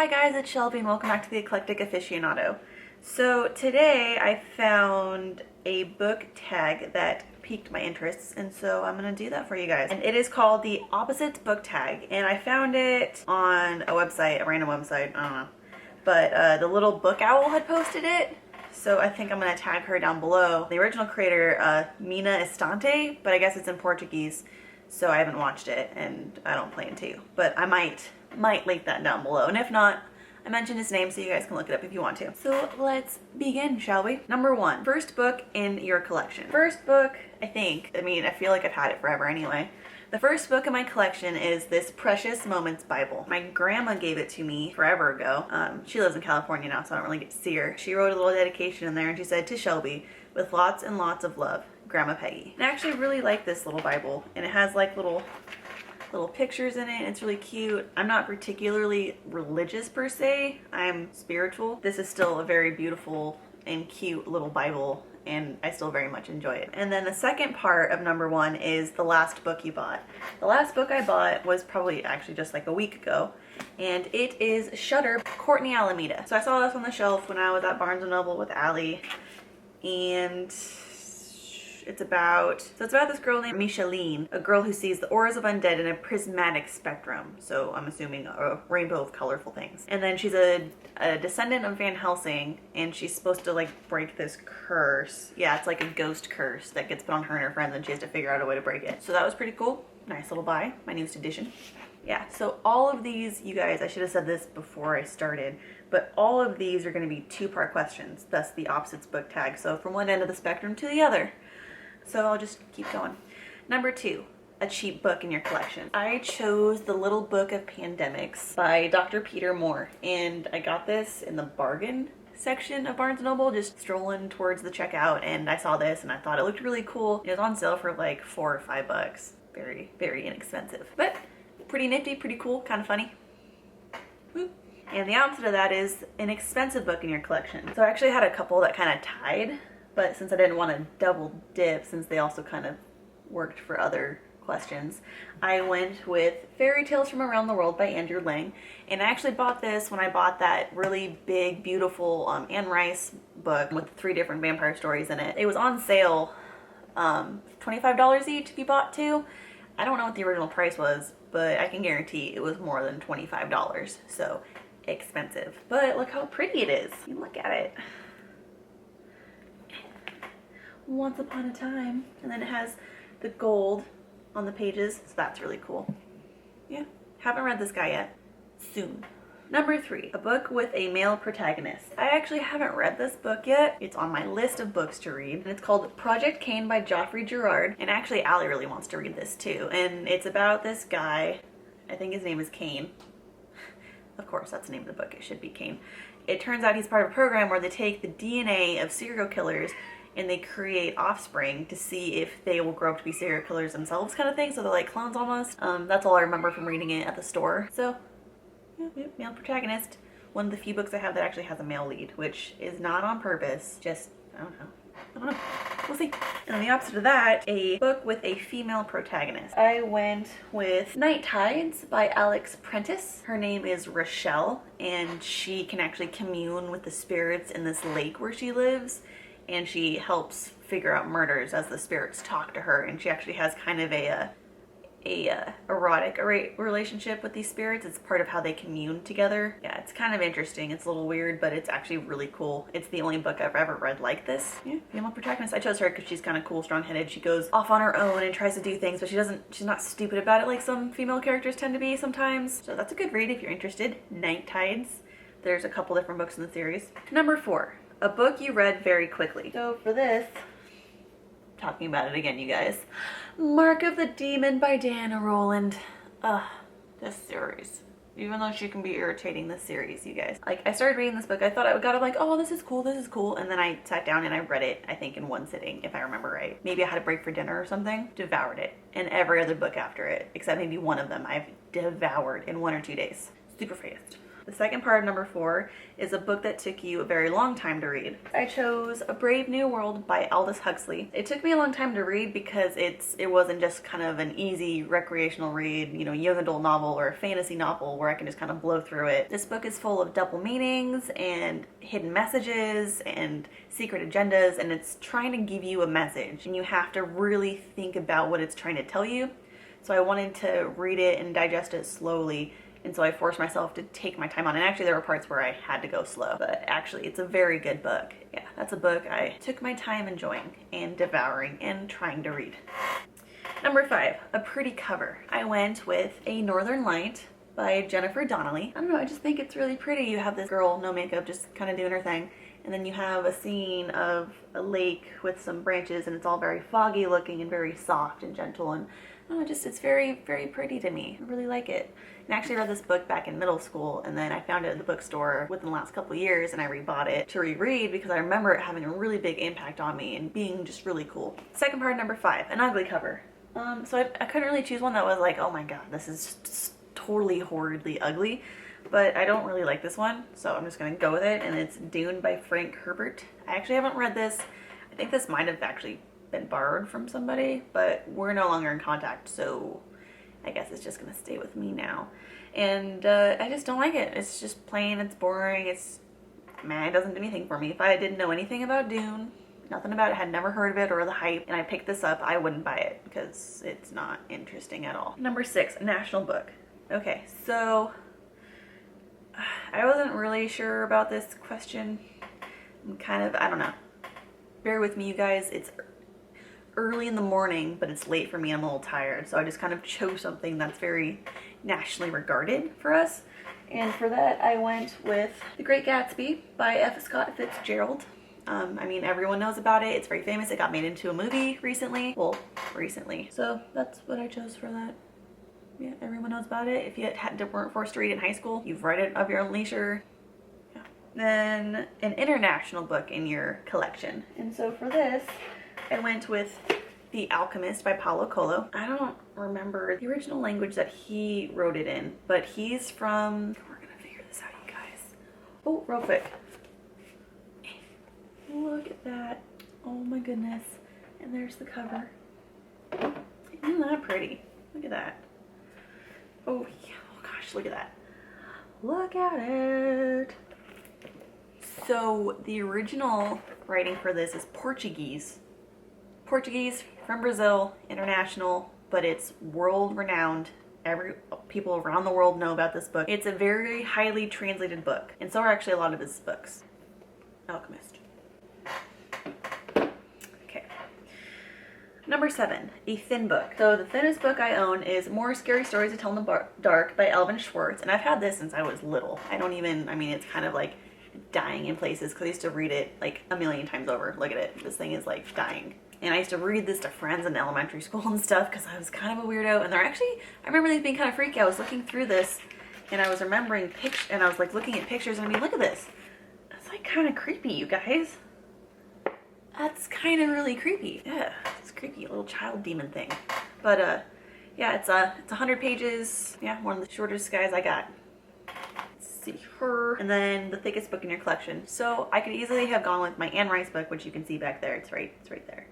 Hi guys, it's Shelby and welcome back to the Eclectic Aficionado. So today I found a book tag that piqued my interests, and so I'm going to do that for you guys. And it is called the Opposites book tag, and I found it on a website, a random website, I don't know. But the little book owl had posted it, so I think I'm going to tag her down below. The original creator, Mina Estante, but I guess it's in Portuguese, so I haven't watched it and I don't plan to. But I might link that down below, and if not, I mentioned his name so you guys can look it up if you want to. So let's begin, shall we? Number 1, first book in your collection. First book, I feel like I've had it forever anyway. The first book in my collection is this Precious Moments Bible. My grandma gave it to me forever ago. She lives in California now, so I don't really get to see her. She wrote a little dedication in there and she said, "To Shelby, with lots and lots of love, Grandma Peggy." And I actually really like this little Bible, and it has like little pictures in it. It's really cute. I'm not particularly religious per se. I'm spiritual. This is still a very beautiful and cute little Bible, and I still very much enjoy it. And then the second part of number 1 is the last book you bought. The last book I bought was probably actually just like a week ago, and it is Shutter, Courtney Alameda. So I saw this on the shelf when I was at Barnes & Noble with Allie, and it's about this girl named Micheline, a girl who sees the auras of undead in a prismatic spectrum. So I'm assuming a rainbow of colorful things. And then she's a descendant of Van Helsing, and she's supposed to like break this curse. Yeah, it's like a ghost curse that gets put on her and her friends, and she has to figure out a way to break it. So that was pretty cool. Nice little buy, my newest edition. Yeah, so all of these, you guys, I should have said this before I started, but all of these are going to be 2-part questions, thus the opposites book tag. So from one end of the spectrum to the other. So I'll just keep going. Number 2, a cheap book in your collection. I chose The Little Book of Pandemics by Dr. Peter Moore, and I got this in the bargain section of Barnes & Noble, just strolling towards the checkout, and I saw this and I thought it looked really cool. It was on sale for like $4 or $5. Very, very inexpensive, but pretty nifty, pretty cool, kind of funny. Woo. And the opposite of that is an expensive book in your collection. So I actually had a couple that kind of tied, but since I didn't want to double dip, since they also kind of worked for other questions, I went with Fairy Tales from Around the World by Andrew Lang. And I actually bought this when I bought that really big, beautiful Anne Rice book with 3 different vampire stories in it. It was on sale, $25 each if you bought 2. I don't know what the original price was, but I can guarantee it was more than $25, so expensive. But look how pretty it is. You look at it. Once Upon a Time, and then it has the gold on the pages, so that's really cool. Yeah, haven't read this guy yet. Soon. Number 3, a book with a male protagonist. I actually haven't read this book yet. It's on my list of books to read, and it's called Project Cain by Geoffrey Girard, and actually Allie really wants to read this too. And it's about this guy, I think his name is Cain. Of course, that's the name of the book, it should be Cain. It turns out he's part of a program where they take the DNA of serial killers and they create offspring to see if they will grow up to be serial killers themselves, kind of thing. So they're like clones almost. That's all I remember from reading it at the store. So, yeah, male protagonist. One of the few books I have that actually has a male lead, which is not on purpose. Just, I don't know. We'll see. And on the opposite of that, a book with a female protagonist. I went with Night Tides by Alex Prentice. Her name is Rochelle, and she can actually commune with the spirits in this lake where she lives. And she helps figure out murders as the spirits talk to her, and she actually has kind of a erotic relationship with these spirits. It's part of how they commune together. Yeah, it's kind of interesting. It's a little weird, but it's actually really cool. It's the only book I've ever read like this. Yeah, female protagonist. I chose her because she's kind of cool, strong-headed. She goes off on her own and tries to do things, but she's not stupid about it like some female characters tend to be sometimes. So that's a good read if you're interested. Night Tides. There's a couple different books in the series. Number 4. A book you read very quickly. So for this, talking about it again, you guys. Mark of the Demon by Diana Rowland. This series. Even though she can be irritating, this series, you guys. Like, I started reading this book, I thought I got it like, oh, this is cool. And then I sat down and I read it, I think in one sitting, if I remember right. Maybe I had a break for dinner or something. Devoured it. And every other book after it, except maybe one of them, I've devoured in 1 or 2 days. Super fast. The second part of number 4 is a book that took you a very long time to read. I chose A Brave New World by Aldous Huxley. It took me a long time to read because it wasn't just kind of an easy recreational read, you know, young adult novel or a fantasy novel where I can just kind of blow through it. This book is full of double meanings and hidden messages and secret agendas, and it's trying to give you a message, and you have to really think about what it's trying to tell you. So I wanted to read it and digest it slowly, and so I forced myself to take my time on it. And actually there were parts where I had to go slow, but actually it's a very good book. Yeah, that's a book I took my time enjoying and devouring and trying to read. Number 5, a pretty cover. I went with A Northern Light by Jennifer Donnelly. I don't know, I just think it's really pretty. You have this girl, no makeup, just kind of doing her thing. And then you have a scene of a lake with some branches, and it's all very foggy looking and very soft and gentle. And I don't know, it's very, very pretty to me. I really like it. And I actually read this book back in middle school, and then I found it at the bookstore within the last couple of years, and I rebought it to reread because I remember it having a really big impact on me and being just really cool. Second part, number 5, an ugly cover. So I couldn't really choose one that was like, oh my god, this is just totally horridly ugly. But I don't really like this one, so I'm just gonna go with it, and it's Dune by Frank Herbert. I actually haven't read this. I think this might have actually been borrowed from somebody, but we're no longer in contact, so I guess it's just gonna stay with me now. And I just don't like it. It's just plain, it's boring, it doesn't do anything for me. If I didn't know anything about Dune, nothing about it, had never heard of it or the hype, and I picked this up, I wouldn't buy it because it's not interesting at all. Number 6, a national book. Okay, so I wasn't really sure about this question. I don't know. Bear with me, you guys. It's early in the morning, but it's late for me. I'm a little tired, so I just kind of chose something that's very nationally regarded for us. And for that, I went with The Great Gatsby by F. Scott Fitzgerald. I mean, everyone knows about it. It's very famous. It got made into a movie recently. Well, recently. So that's what I chose for that. Yeah, everyone knows about it. If you weren't forced to read it in high school, you've read it of your own leisure. Yeah. Then an international book in your collection. And so for this, I went with The Alchemist by Paulo Coelho. I don't remember the original language that he wrote it in, but he's from... We're gonna figure this out, you guys. Oh, real quick. Look at that. Oh my goodness. And there's the cover. Isn't that pretty? Look at that. Oh, yeah. Oh gosh, look at that. Look at it. So the original writing for this is Portuguese. Portuguese from Brazil, international, but it's world renowned. People around the world know about this book. It's a very highly translated book, and so are actually a lot of his books. Alchemist. Number 7, a thin book. So the thinnest book I own is More Scary Stories to Tell in the Dark by Alvin Schwartz, and I've had this since I was little. It's kind of like dying in places because I used to read it like a million times over. Look at it. This thing is like dying. And I used to read this to friends in elementary school and stuff because I was kind of a weirdo. And I remember these being kind of freaky. I was looking through this and I was remembering pictures, and I was like looking at pictures, and I mean, look at this. It's like kind of creepy, you guys. That's kind of really creepy. Yeah, it's creepy, little child demon thing. But yeah, it's 100 pages. Yeah, one of the shortest guys I got. Let's see her. And then the thickest book in your collection. So I could easily have gone with my Anne Rice book, which you can see back there. It's right there.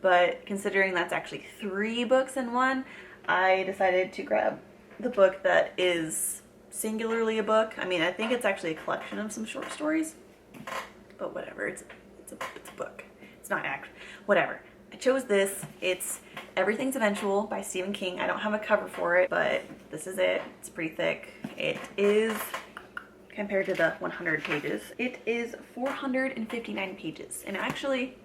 But considering that's actually 3 books in one, I decided to grab the book that is singularly a book. I mean, I think it's actually a collection of some short stories, but whatever. It's a book. It's not whatever. I chose this. It's Everything's Eventual by Stephen King. I don't have a cover for it, but this is it. It's pretty thick. It is, compared to the 100 pages, it is 459 pages. And actually,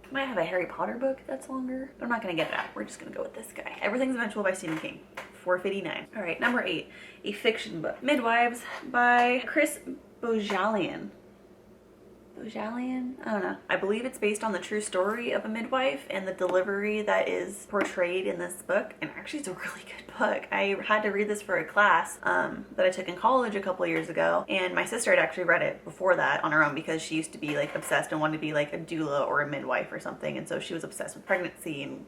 I might have a Harry Potter book that's longer, but I'm not gonna get it out. We're just gonna go with this guy. Everything's Eventual by Stephen King. 459. All right, number 8, a fiction book. Midwives by Chris Bojalian. I don't know. I believe it's based on the true story of a midwife and the delivery that is portrayed in this book. And actually, it's a really good book. I had to read this for a class that I took in college a couple of years ago. And my sister had actually read it before that on her own because she used to be like obsessed and wanted to be like a doula or a midwife or something. And so she was obsessed with pregnancy and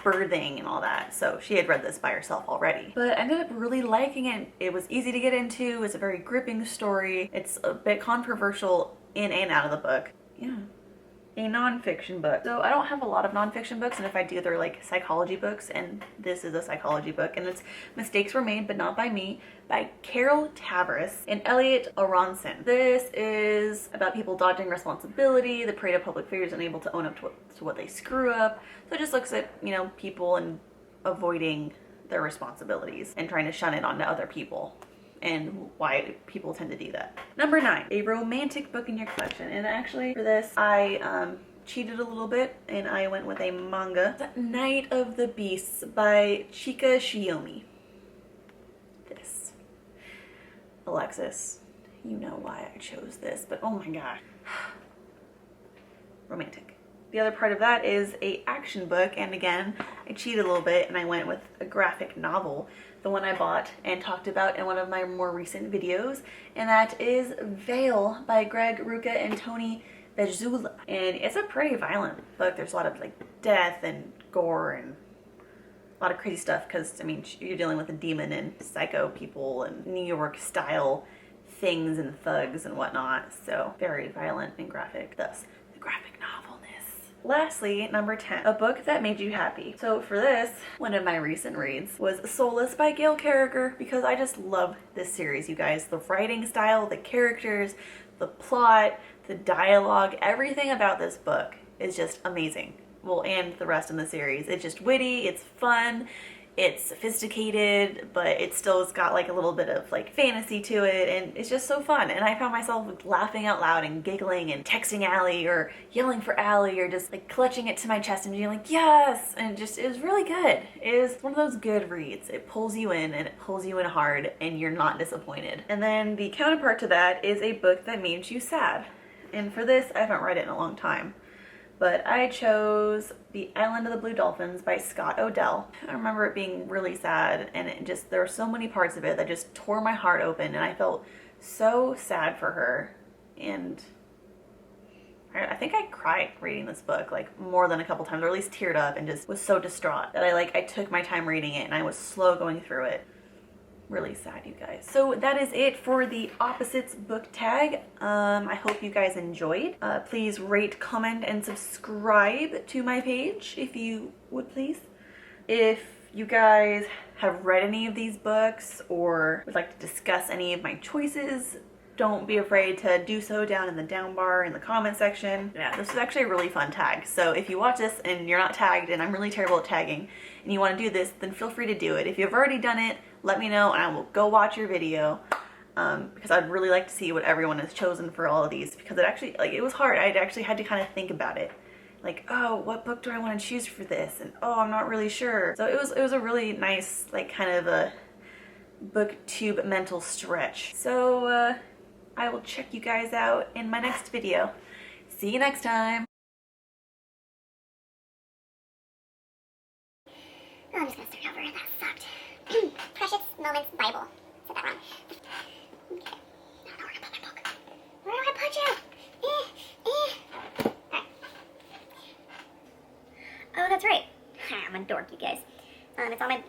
birthing and all that. So she had read this by herself already. But I ended up really liking it. It was easy to get into. It's a very gripping story. It's a bit controversial in and out of the book. Yeah. A nonfiction book. So I don't have a lot of nonfiction books, and if I do, they're like psychology books, and this is a psychology book, and it's Mistakes Were Made But Not By Me by Carol Tavris and Elliot Aronson. This is about people dodging responsibility, the parade of public figures unable to own up to what they screw up. So it just looks at, you know, people and avoiding their responsibilities and trying to shun it onto other people, and why people tend to do that. Number 9, a romantic book in your collection. And actually for this, I cheated a little bit and I went with a manga. Night of the Beasts by Chika Shiomi. This. Alexis, you know why I chose this, but oh my gosh. Romantic. The other part of that is a action book, and again, I cheated a little bit and I went with a graphic novel, the one I bought and talked about in one of my more recent videos, and that is Veil by Greg Rucka and Tony Bejzula. And it's a pretty violent book. There's a lot of like death and gore and a lot of crazy stuff because, I mean, you're dealing with a demon and psycho people and New York style things and thugs and whatnot. So very violent and graphic, thus the graphic novelness. Lastly, number 10, a book that made you happy. So for this, one of my recent reads was Soulless by Gail Carriger, because I just love this series, you guys. The writing style, the characters, the plot, the dialogue, everything about this book is just amazing. Well, and the rest in the series. It's just witty, it's fun, it's sophisticated, but it still's got like a little bit of like fantasy to it, and it's just so fun. And I found myself laughing out loud and giggling and texting Allie or yelling for Allie or just like clutching it to my chest and being like, yes! And just, it was really good. It is one of those good reads. It pulls you in and it pulls you in hard and you're not disappointed. And then the counterpart to that is a book that made you sad. And for this, I haven't read it in a long time, but I chose The Island of the Blue Dolphins by Scott Odell. I remember it being really sad, and it just, there were so many parts of it that just tore my heart open, and I felt so sad for her. And I think I cried reading this book like more than a couple times, or at least teared up and just was so distraught that I took my time reading it and I was slow going through it. Really sad, you guys. So that is it for the Opposites book tag. I hope you guys enjoyed. Please rate, comment, and subscribe to my page if you would, please. If you guys have read any of these books or would like to discuss any of my choices, don't be afraid to do so down in the down bar in the comment section. Yeah, this is actually a really fun tag. So if you watch this and you're not tagged, and I'm really terrible at tagging, and you want to do this, then feel free to do it. If you've already done it, let me know and I will go watch your video, because I'd really like to see what everyone has chosen for all of these, because it actually, like, it was hard. I actually had to kind of think about it. Like, oh, what book do I want to choose for this? And oh, I'm not really sure. So it was a really nice, like, kind of a booktube mental stretch. So I will check you guys out in my next video. See you next time. Oh, I'm just gonna start over. That sucked. Precious Moments Bible. Said that wrong. Okay. Now where do I put my book? Where do I put you? Alright. Oh, that's right. I'm a dork, you guys. It's on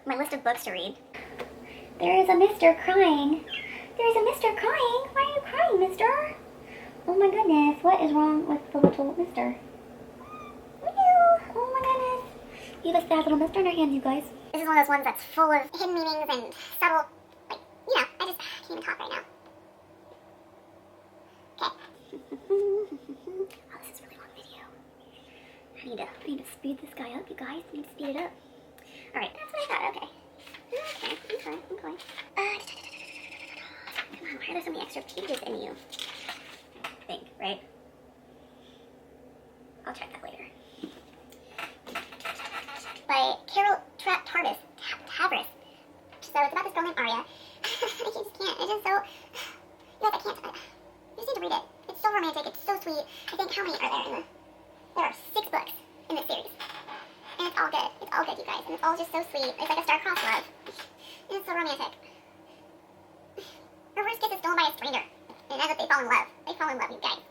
my list of books to read. There is a mister crying. There's a mister crying. Why are you crying, mister? Oh my goodness, what is wrong with the little mister? Oh my goodness. You have a sad little mister in your hands, you guys. This is one of those ones that's full of hidden meanings and subtle, like, you know, I can't even talk right now. Okay. Oh, this is a really long video. I need to speed this guy up, you guys. I need to speed it up. Alright, that's what I thought, okay. Okay. Come on, why are there so many extra pages in you? I think, right? I'll check that later. By Carol Tavris. So it's about this girl named Aria. I just can't. It's just so... You guys, I can't. You just need to read it. It's so romantic. It's so sweet. I think, how many are there? There are 6 books in this series. And it's all good. It's all good, you guys. And it's all just so sweet. It's like a star-crossed love. And it's so romantic. Her first kiss is stolen by a stranger. And it ends up they fall in love. They fall in love, you guys.